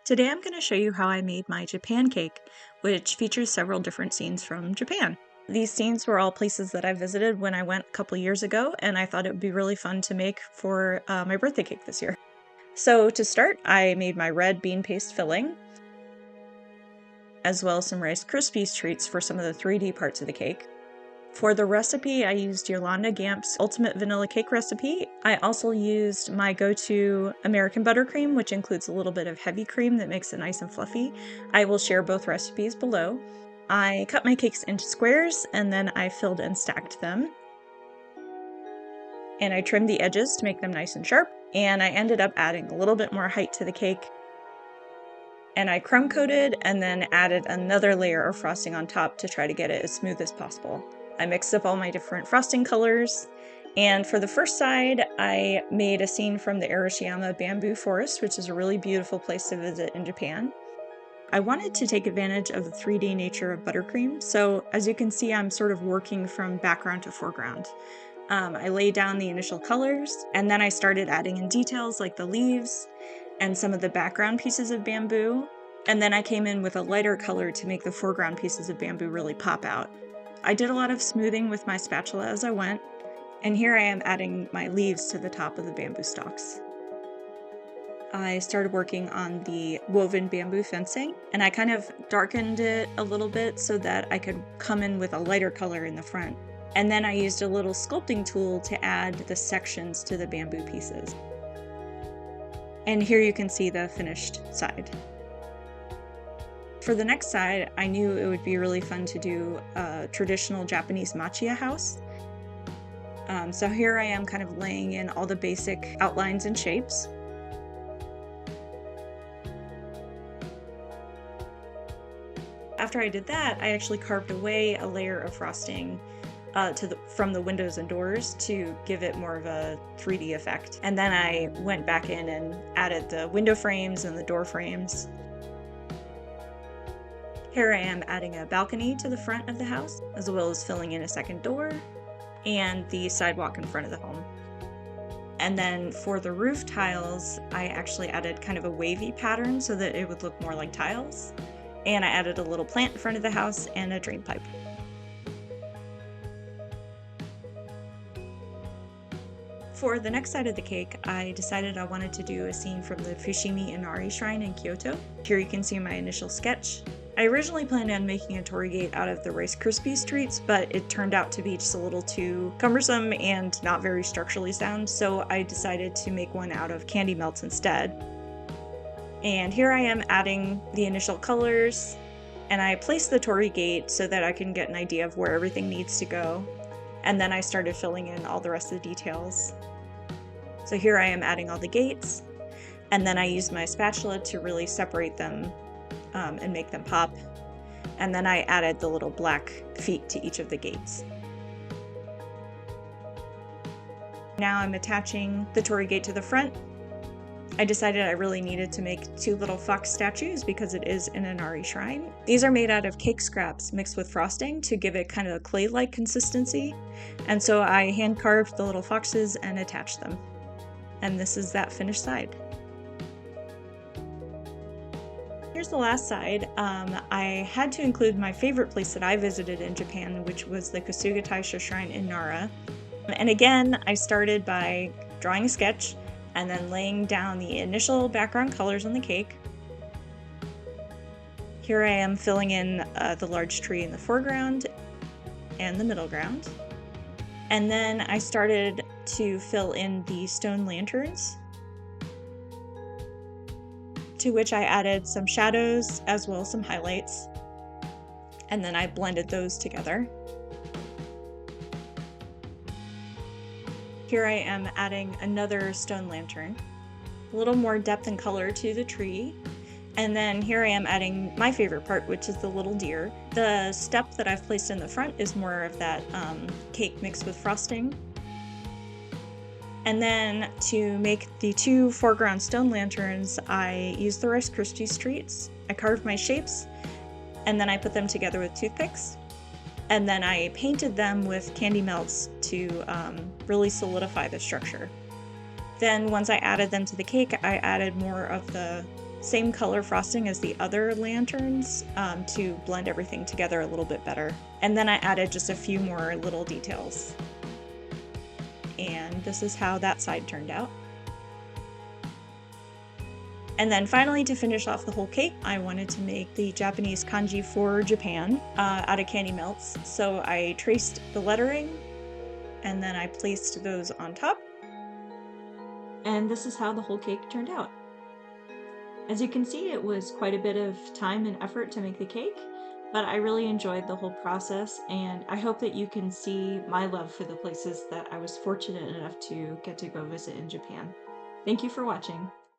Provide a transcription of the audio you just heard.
Today I'm going to show you how I made my Japan cake, which features several different scenes from Japan. These scenes were all places that I visited when I went a couple years ago, and I thought it would be really fun to make for my birthday cake this year. So to start, I made my red bean paste filling, as well as some Rice Krispies treats for some of the 3D parts of the cake. For the recipe, I used Yolanda Gamp's Ultimate Vanilla Cake recipe. I also used my go-to American buttercream, which includes a little bit of heavy cream that makes it nice and fluffy. I will share both recipes below. I cut my cakes into squares, and then I filled and stacked them. And I trimmed the edges to make them nice and sharp, and I ended up adding a little bit more height to the cake. And I crumb coated and then added another layer of frosting on top to try to get it as smooth as possible. I mixed up all my different frosting colors, and for the first side, I made a scene from the Arashiyama bamboo forest, which is a really beautiful place to visit in Japan. I wanted to take advantage of the 3D nature of buttercream, so as you can see, I'm sort of working from background to foreground. I laid down the initial colors, and then I started adding in details like the leaves and some of the background pieces of bamboo, and then I came in with a lighter color to make the foreground pieces of bamboo really pop out. I did a lot of smoothing with my spatula as I went, and here I am adding my leaves to the top of the bamboo stalks. I started working on the woven bamboo fencing, and I kind of darkened it a little bit so that I could come in with a lighter color in the front. And then I used a little sculpting tool to add the sections to the bamboo pieces. And here you can see the finished side. For the next side, I knew it would be really fun to do a traditional Japanese Machiya house. So here I am kind of laying in all the basic outlines and shapes. After I did that, I actually carved away a layer of frosting from the windows and doors to give it more of a 3D effect. And then I went back in and added the window frames and the door frames. Here I am adding a balcony to the front of the house, as well as filling in a second door and the sidewalk in front of the home. And then for the roof tiles, I actually added kind of a wavy pattern so that it would look more like tiles. And I added a little plant in front of the house and a drain pipe. For the next side of the cake, I decided I wanted to do a scene from the Fushimi Inarii Shrine in Kyoto. Here you can see my initial sketch. I originally planned on making a torii gate out of the Rice Krispies treats, but it turned out to be just a little too cumbersome and not very structurally sound, so I decided to make one out of candy melts instead. And here I am adding the initial colors, and I placed the torii gate so that I can get an idea of where everything needs to go. And then I started filling in all the rest of the details. So here I am adding all the gates, and then I used my spatula to really separate them and make them pop. And then I added the little black feet to each of the gates. Now I'm attaching the torii gate to the front. I decided I really needed to make two little fox statues because it is an Inarii shrine. These are made out of cake scraps mixed with frosting to give it kind of a clay-like consistency. And so I hand carved the little foxes and attached them. And this is that finished side. Here's the last side. I had to include my favorite place that I visited in Japan, which was the Kasugataisha Shrine in Nara. And again, I started by drawing a sketch and then laying down the initial background colors on the cake. Here I am filling in the large tree in the foreground and the middle ground. And then I started to fill in the stone lanterns, to which I added some shadows as well as some highlights. And then I blended those together. Here I am adding another stone lantern, a little more depth and color to the tree. And then here I am adding my favorite part, which is the little deer. The step that I've placed in the front is more of that cake mixed with frosting. And then to make the two foreground stone lanterns, I used the Rice Krispies treats. I carved my shapes, and then I put them together with toothpicks. And then I painted them with candy melts to really solidify the structure. Then once I added them to the cake, I added more of the same color frosting as the other lanterns to blend everything together a little bit better. And then I added just a few more little details. And this is how that side turned out. And then finally, to finish off the whole cake, I wanted to make the Japanese kanji for Japan out of candy melts. So I traced the lettering and then I placed those on top. And this is how the whole cake turned out. As you can see, it was quite a bit of time and effort to make the cake, but I really enjoyed the whole process, and I hope that you can see my love for the places that I was fortunate enough to get to go visit in Japan. Thank you for watching.